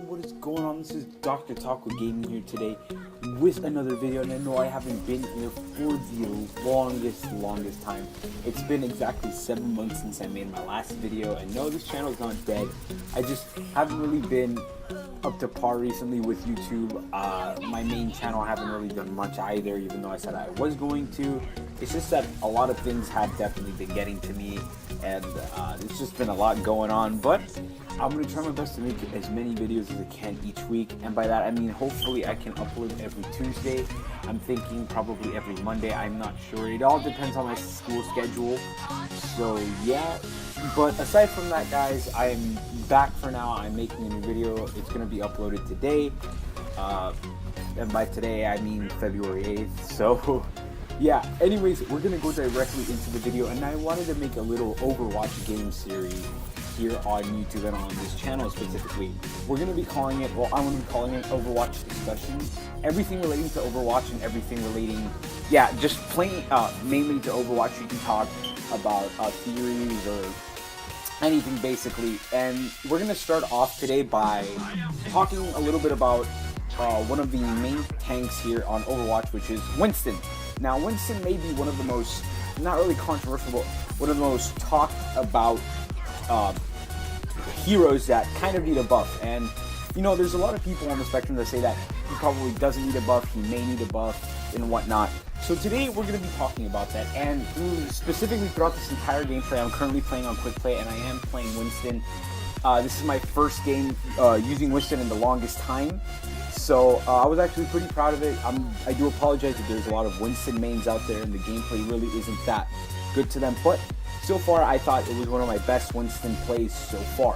what is going on? This is Dr. Taco Gaming here today with another video, and I know I haven't been here for the longest time. It's been exactly 7 months since I made my last video, and no, this channel is not dead. I just haven't really been up to par recently with YouTube. My main channel, I haven't really done much either, even though I said I was going to. It's just that a lot of things have definitely been getting to me, and there's just been a lot going on, but I'm going to try my best to make as many videos as I can each week, and by that I mean hopefully I can upload every Tuesday. I'm thinking probably every Monday, I'm not sure. It all depends on my school schedule, so yeah. But aside from that, guys, I'm back for now. I'm making a new video. It's going to be uploaded today, and by today I mean February 8th, so yeah. Anyways, we're going to go directly into the video, and I wanted to make a little Overwatch game series here on YouTube and on this channel specifically. We're going to be calling it, well, I'm going to be calling it Overwatch Discussion. Everything relating to Overwatch and everything relating, yeah, just plain, mainly to Overwatch. You can talk about theories or anything basically. And we're going to start off today by talking a little bit about one of the main tanks here on Overwatch, which is Winston. Now, Winston may be one of the most, not really controversial, but one of the most talked about heroes that kind of need a buff. And you know, there's a lot of people on the spectrum that say that he probably doesn't need a buff, he may need a buff and whatnot. So today we're going to be talking about that, and specifically throughout this entire gameplay, I'm currently playing on quick play, and I am playing Winston. This is my first game using Winston in the longest time, so I was actually pretty proud of it. I do apologize if there's a lot of Winston mains out there and the gameplay really isn't that good to them, but so far I thought it was one of my best Winston plays so far.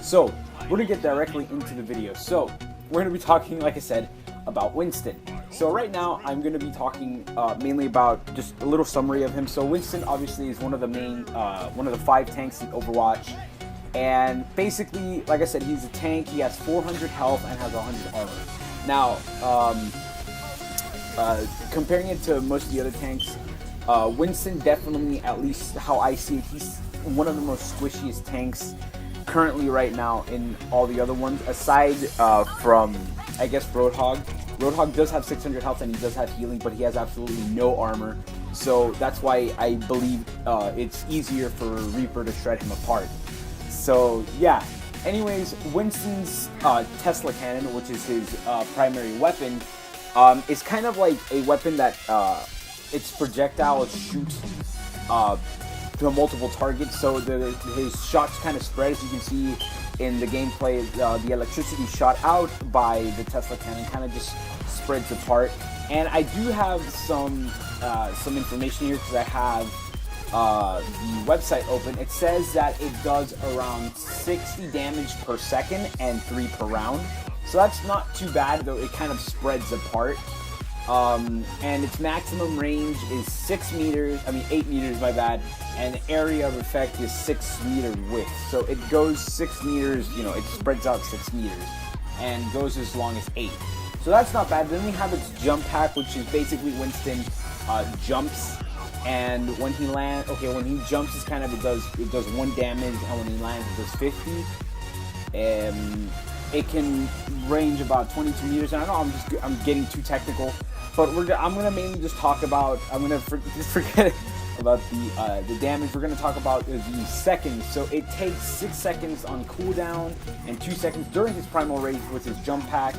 So we're going to get directly into the video. So we're going to be talking, like I said, about Winston. So right now I'm going to be talking mainly about just a little summary of him. So Winston obviously is one of the main, one of the 5 tanks in Overwatch. And basically, like I said, he's a tank. He has 400 health and has 100 armor. Now, comparing it to most of the other tanks, Winston definitely, at least how I see it, he's one of the most squishiest tanks currently right now in all the other ones, aside from, I guess, Roadhog. Roadhog does have 600 health and he does have healing, but he has absolutely no armor. So that's why I believe it's easier for Reaper to shred him apart. So yeah. Anyways, Winston's Tesla cannon, which is his primary weapon, is kind of like a weapon that its projectiles shoot to multiple targets, so his shots kind of spread. As you can see in the gameplay, the electricity shot out by the Tesla cannon kind of just spreads apart. And I do have some information here because I have the website open. It says that it does around 60 damage per second and 3 per round. So that's not too bad, though it kind of spreads apart. And its maximum range is 8 meters, my bad, and the area of effect is 6 meter width. So it goes 6 meters, you know, it spreads out 6 meters and goes as long as 8. So that's not bad. Then we have its jump pack, which is basically Winston jumps, and when he lands, when he jumps, it's kind of, it does 1 damage, and when he lands, it does 50. It can range about 22 meters. And I know I'm getting too technical, but I'm gonna mainly just talk about, I'm gonna just forget about the damage. We're gonna talk about the seconds. So it takes 6 seconds on cooldown and 2 seconds during his primal rage with his jump pack.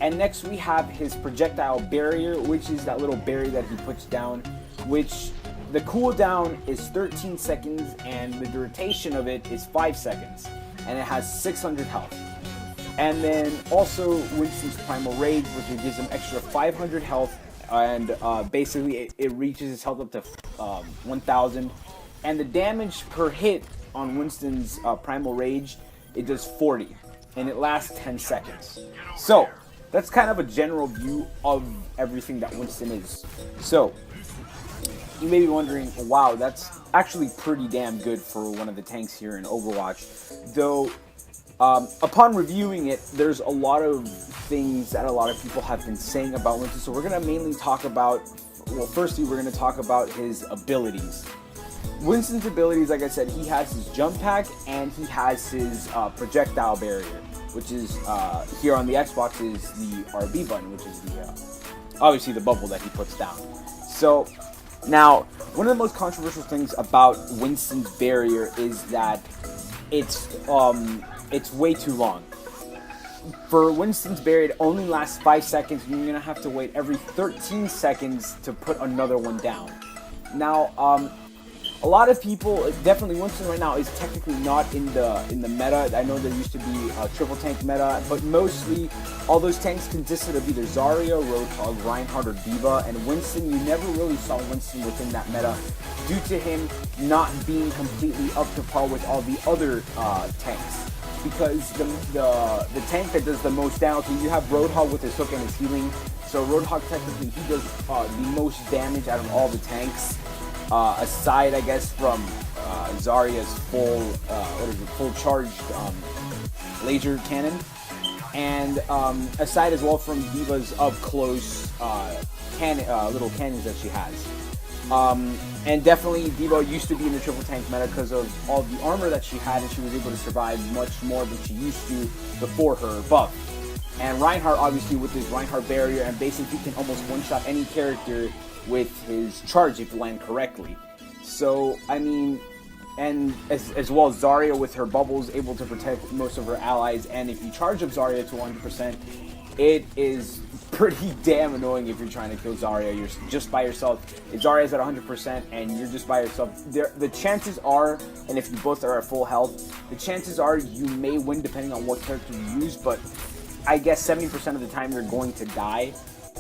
And next we have his projectile barrier, which is that little barrier that he puts down, which the cooldown is 13 seconds and the duration of it is 5 seconds, and it has 600 health. And then also Winston's primal rage, which gives him extra 500 health, and basically it reaches his health up to 1000. And the damage per hit on Winston's primal rage, it does 40, and it lasts 10 seconds. So that's kind of a general view of everything that Winston is. So you may be wondering, wow, that's actually pretty damn good for one of the tanks here in Overwatch. Though upon reviewing it, there's a lot of things that a lot of people have been saying about Winston. So we're going to mainly talk about, well, firstly, we're going to talk about his abilities. Winston's abilities, like I said, he has his jump pack and he has his projectile barrier, which is here on the Xbox is the RB button, which is the obviously the bubble that he puts down. So now, one of the most controversial things about Winston's barrier is that it's way too long. For Winston's barrier, it only lasts 5 seconds, and you're gonna have to wait every 13 seconds to put another one down. Now, a lot of people, definitely Winston right now is technically not in the meta. I know there used to be a triple tank meta, but mostly all those tanks consisted of either Zarya, Roadhog, Reinhardt, or D.Va, and Winston, you never really saw Winston within that meta due to him not being completely up to par with all the other tanks. Because the tank that does the most damage, you have Roadhog with his hook and his healing. So Roadhog technically he does the most damage out of all the tanks, aside I guess from Zarya's full charged laser cannon, and aside as well from D.Va's up close little cannons that she has. And definitely D.Va used to be in the triple tank meta because of all the armor that she had, and she was able to survive much more than she used to before her buff. And Reinhardt, obviously, with his Reinhardt barrier, and basically can almost one-shot any character with his charge if you land correctly. So, I mean, and as well as Zarya with her bubbles able to protect most of her allies, and if you charge up Zarya to 100%, it is pretty damn annoying if you're trying to kill Zarya. You're just by yourself. If Zarya's at 100% and you're just by yourself, the chances are, and if you both are at full health, the chances are you may win depending on what character you use, but I guess 70% of the time you're going to die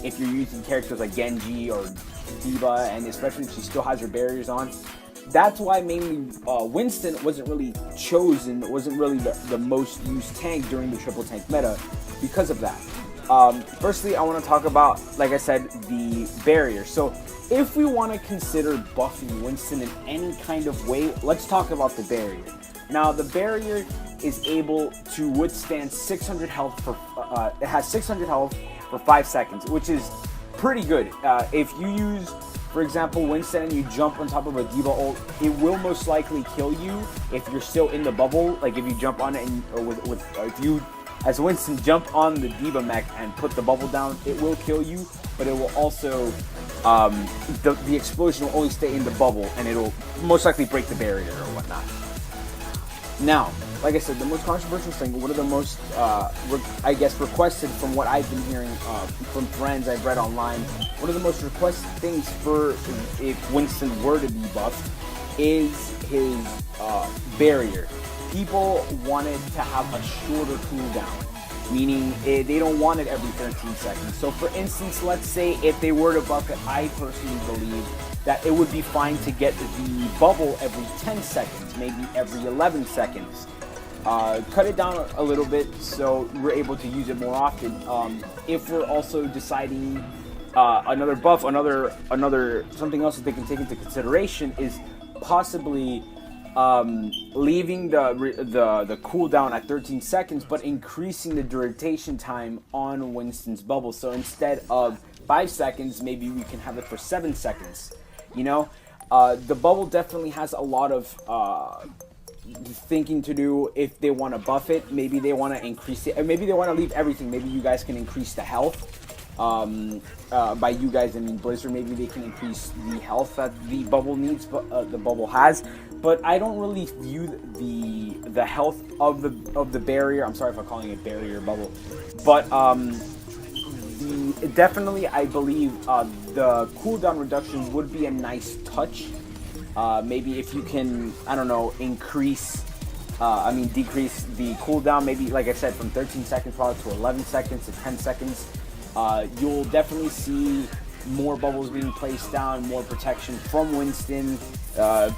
if you're using characters like Genji or D.Va, and especially if she still has her barriers on. That's why mainly Winston wasn't really chosen, wasn't really the most used tank during the triple tank meta because of that. Firstly, I want to talk about, like I said, the barrier. So if we want to consider buffing Winston in any kind of way, let's talk about the barrier. Now, the barrier is able to withstand 600 health for, it has 600 health for 5 seconds, which is pretty good. If you use, for example, Winston and you jump on top of a D.Va ult, it will most likely kill you if you're still in the bubble. Like if you jump on it and if you as Winston jump on the D.Va mech and put the bubble down, it will kill you, but it will also the explosion will only stay in the bubble, and it'll most likely break the barrier or whatnot. Now, like I said, the most controversial thing, one of the most, I guess, requested from what I've been hearing from friends I've read online, one of the most requested things for if Winston were to be buffed is his barrier. People wanted to have a shorter cooldown, meaning they don't want it every 13 seconds. So for instance, let's say if they were to buff it, I personally believe that it would be fine to get the bubble every 10 seconds, maybe every 11 seconds. Cut it down a little bit so we're able to use it more often. If we're also deciding another buff, another something else that they can take into consideration is possibly leaving the cooldown at 13 seconds, but increasing the duration time on Winston's bubble. So instead of 5 seconds, maybe we can have it for 7 seconds. You know, the bubble definitely has a lot of thinking to do if they want to buff it. Maybe they want to increase it, or maybe they want to leave everything. Maybe you guys can increase the health. By you guys, I mean Blizzard. Maybe they can increase the health that the bubble needs, the bubble has. But I don't really view the health of the barrier. I'm sorry if I'm calling it barrier bubble, but definitely I believe the cooldown reduction would be a nice touch. Maybe if you can, I don't know, decrease the cooldown. Maybe, like I said, from 13 seconds probably to 11 seconds to 10 seconds. You'll definitely see more bubbles being placed down, more protection from Winston,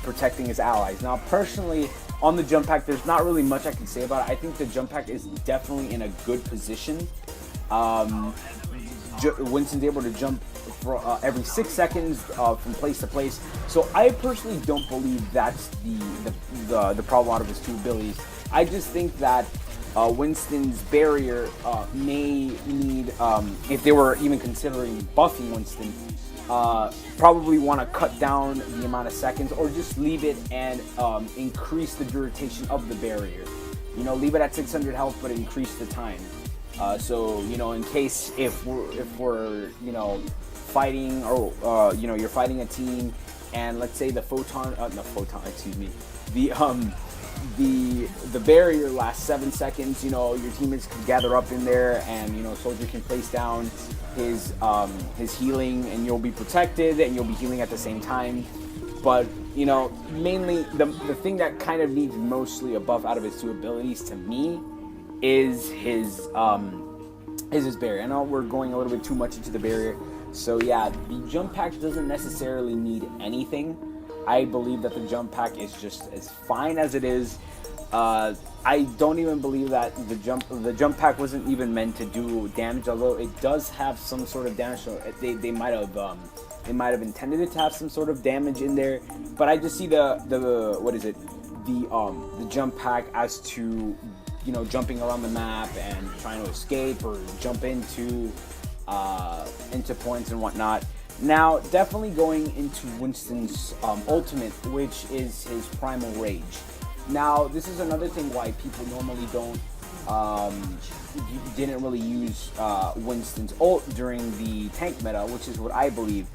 protecting his allies. Now, personally, on the jump pack, there's not really much I can say about it. I think the jump pack is definitely in a good position. Winston's able to jump for every 6 seconds from place to place. So I personally don't believe that's the problem out of his two abilities. I just think that Winston's barrier may need, if they were even considering buffing Winston, probably want to cut down the amount of seconds or just leave it and increase the duration of the barrier. leave it at 600 health, but increase the time. So in case if we're fighting, or you're fighting a team, and let's say the the barrier lasts 7 seconds. Your teammates can gather up in there, and soldier can place down his healing, and you'll be protected, and you'll be healing at the same time. But mainly the thing that kind of needs mostly a buff out of his two abilities to me is his barrier. I know we're going a little bit too much into the barrier, so yeah, the jump pack doesn't necessarily need anything. I believe that the jump pack is just as fine as it is. I don't even believe that the jump pack wasn't even meant to do damage, although it does have some sort of damage. So they might have intended it to have some sort of damage in there. But I just see the jump pack as to jumping around the map and trying to escape or jump into points and whatnot. Now, definitely going into Winston's ultimate, which is his primal rage. Now, this is another thing why people normally didn't really use Winston's ult during the tank meta, which is what I believe.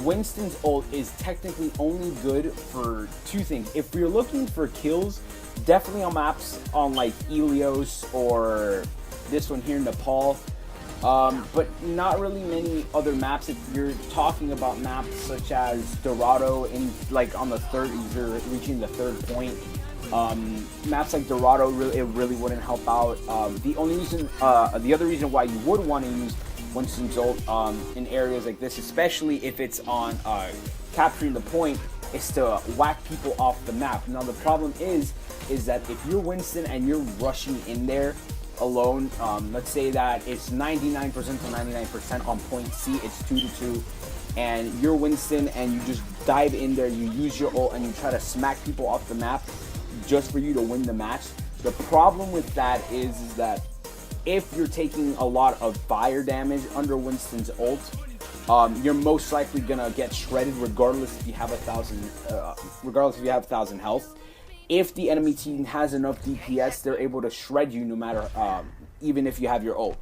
Winston's ult is technically only good for two things. If you're looking for kills, definitely on maps on like Ilios or this one here, Nepal. But not really many other maps. If you're talking about maps such as Dorado, on the third, you're reaching the third point. Maps like Dorado, it really wouldn't help out. The other reason why you would want to use Winston's ult in areas like this, especially if it's on capturing the point, is to whack people off the map. Now the problem is that if you're Winston and you're rushing in there alone, let's say that it's 99% to 99% on point C, it's 2-2, and you're Winston and you just dive in there, you use your ult and you try to smack people off the map just for you to win the match. The problem with that is that if you're taking a lot of fire damage under Winston's ult, you're most likely gonna get shredded regardless if you have 1,000 health. If the enemy team has enough DPS, they're able to shred you no matter, even if you have your ult.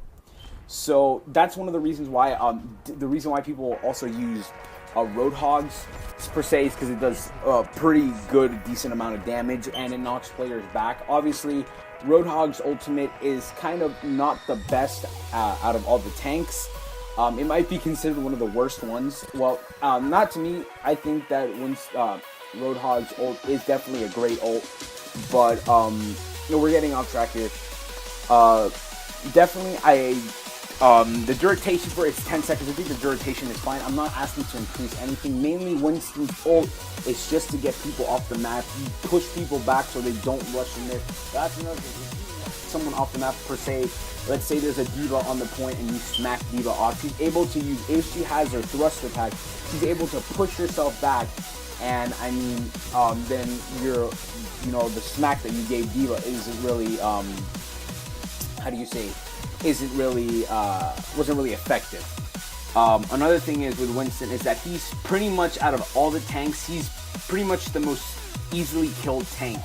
So that's one of the reasons why, people also use Roadhogs per se, is because it does a pretty good, decent amount of damage, and it knocks players back. Obviously, Roadhog's ultimate is kind of not the best out of all the tanks. It might be considered one of the worst ones. Well, not to me. I think that Roadhog's ult is definitely a great ult, but we're getting off track here. Definitely, the duration for it's 10 seconds. I think the duration is fine. I'm not asking to increase anything. Mainly, Winston's ult is just to get people off the map. You push people back so they don't rush in there. That's another thing. If you want someone off the map per se, let's say there's a diva on the point and you smack diva off, she's able to use, if she has her thrust attack, she's able to push herself back. And I mean, then the smack that you gave diva isn't really, wasn't really effective. Another thing is with Winston is that he's pretty much, out of all the tanks, he's pretty much the most easily killed tank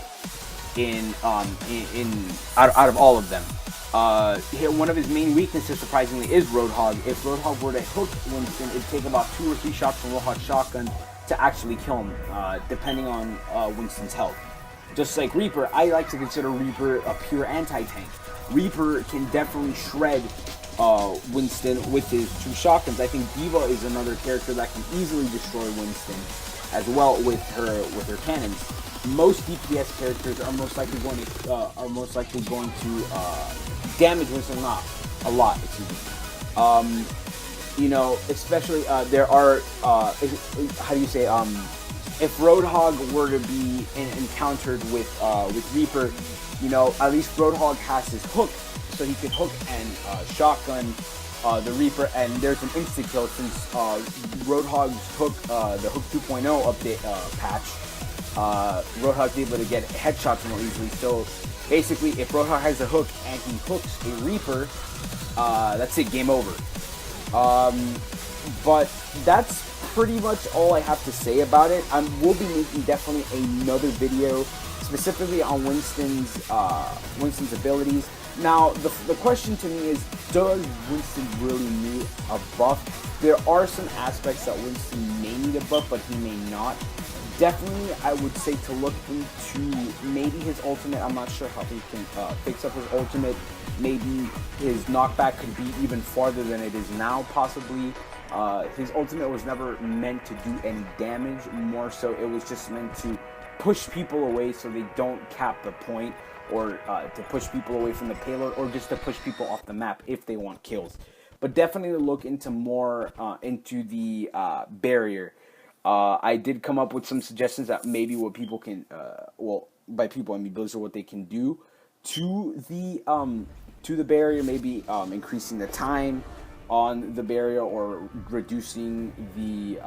out of all of them. One of his main weaknesses, surprisingly, is Roadhog. If Roadhog were to hook Winston, it'd take about 2 or 3 shots from Roadhog's shotgun to actually kill him, depending on Winston's health. Just like Reaper, I like to consider Reaper a pure anti-tank. Reaper can definitely shred Winston with his 2 shotguns. I think Diva is another character that can easily destroy Winston as well with her cannons. Most DPS characters are most likely going to damage Winston a lot. Excuse me. Especially there are if Roadhog were to be encountered with Reaper, at least Roadhog has his hook, so he can hook and shotgun the Reaper, and there's an insta kill since Roadhog's hook, the Hook 2.0 update patch. Roadhog's able to get headshots more easily. So basically, if Roadhog has a hook and he hooks a Reaper, that's it, game over. But that's pretty much all I have to say about it. We'll be making definitely another video specifically on Winston's abilities. Now, the question to me is, does Winston really need a buff? There are some aspects that Winston may need a buff, but he may not. Definitely, I would say to look into maybe his ultimate. I'm not sure how he can fix up his ultimate. Maybe his knockback could be even farther than it is now, possibly. His ultimate was never meant to do any damage. More so, it was just meant to push people away so they don't cap the point, or to push people away from the payload, or just to push people off the map if they want kills. But definitely look into more into the barrier. I did come up with some suggestions that maybe what people can, well, by people I mean Blizzard, what they can do to the barrier, maybe increasing the time on the barrier or reducing the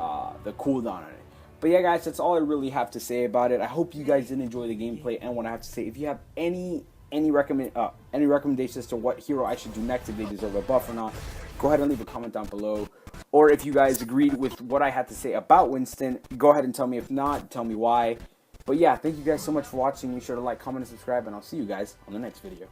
cooldown on it. But yeah, guys, that's all I really have to say about it. I hope you guys did enjoy the gameplay, and what I have to say, if you have any recommendations as to what hero I should do next, if they deserve a buff or not, go ahead and leave a comment down below. Or if you guys agreed with what I had to say about Winston, go ahead and tell me. If not, tell me why. But yeah, thank you guys so much for watching. Be sure to like, comment, and subscribe, and I'll see you guys on the next video.